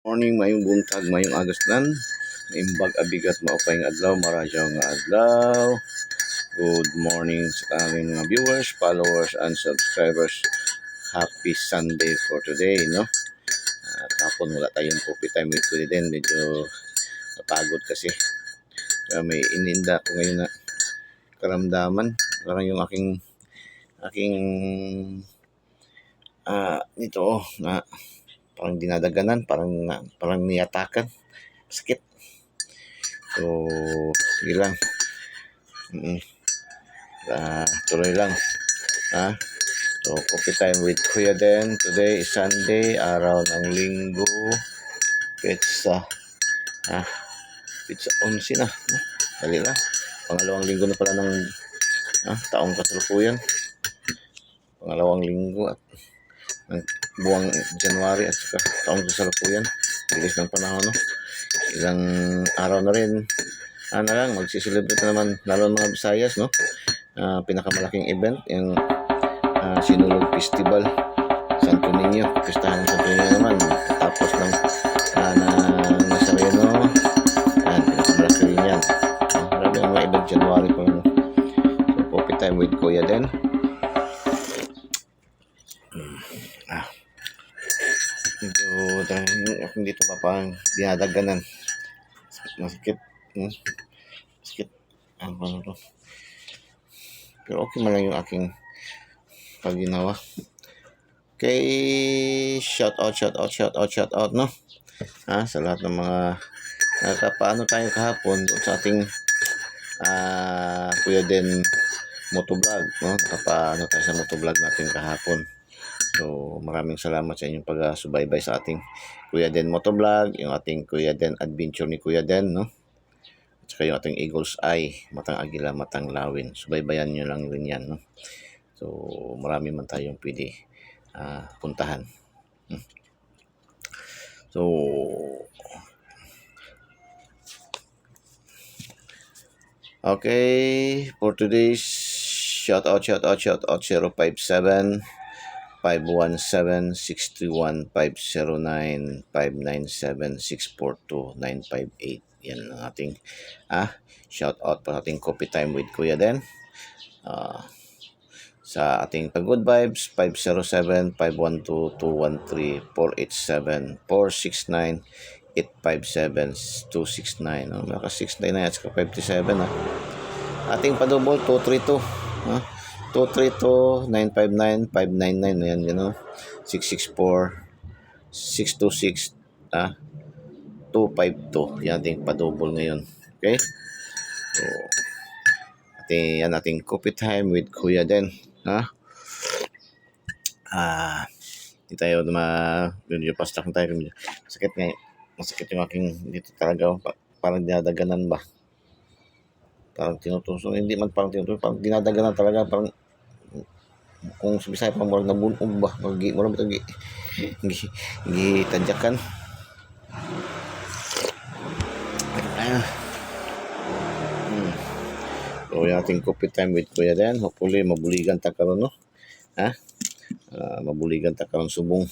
Morning, mayong buntag, mayong agustan. Imbag abigat maupay nga adlaw, marajaw nga adlaw. Good morning sa aming mga viewers, followers, and subscribers. Happy Sunday for today, no? Kapon wala tayong coffee time with Kuya Den. Medyo napagod kasi. May ininda ko ngayon na karamdaman. Parang yung aking nito na parang dinadaganan, parang niyatakan, sakit. So sige lang, tuloy lang, so coffee time with Kuya Den. Today is Sunday, araw ng linggo, pizza 11 na, dali lang, pangalawang linggo na pala ng taong kasalukuyan, pangalawang linggo at ng buwang January at saka taong kasalukuyan. Bilis ng panahon, no? Ilang araw na rin na lang magsiselebrate na naman, lalo mga Visayas, no? Pinakamalaking event yung Sinulog Festival, Santo Niño, pistahan ng Santo Niño naman, tapos ng Nazareno. Pinakamalaki rin yan. Marami ang mga event January pa, no? So coffee time with Kuya Den. Medyo akong dito pa parang dinadaganan, masakit, sakit ano to, pero okay man lang yung aking pagginawa. Okay, shout out, no? Sa lahat ng mga nakapaano tayo kahapon doon sa ating Kuya Den motovlog, no? Nakapaano tayo sa motovlog natin kahapon. So maraming salamat sa inyong pag-subaybay sa ating Kuya Den motovlog, yung ating Kuya Den adventure ni Kuya Den, no? At saka yung ating Eagle's Eye, matang agila, matang lawin. Subaybayan nyo lang rin yan, no? So marami man tayong pwede puntahan. So okay, for today's shout out 057 517 631 509 597 642 958. Yan ang ating shout out para ating coffee time with Kuya Den. Sa ating Good Vibes 507-512-213-487-469 857-269. Naka 69 na at saka 57 ating padouble 232 232-959-599. Ayan, gano'n. 664-626 252. Yan ating padouble ngayon. Okay? So, ating coffee time with Kuya Den. Hindi tayo medyo pastak na tayo. Masakit nga. Masakit yung aking dito talaga. Parang dinadaganan ba? Parang tinutusok. Hindi man parang tinutusok. Parang dinadaganan talaga. Parang kung sa Bisaya parang parang nabunog ba? Parang ito gitadyakan. So yung ating coffee time with Kuya Den. Hopefully mabuligan ta karon, no? Mabuligan ta karon subong.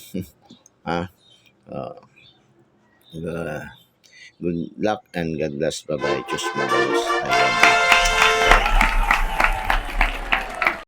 Good luck and God bless. Bye-bye. Cheers, mga boys.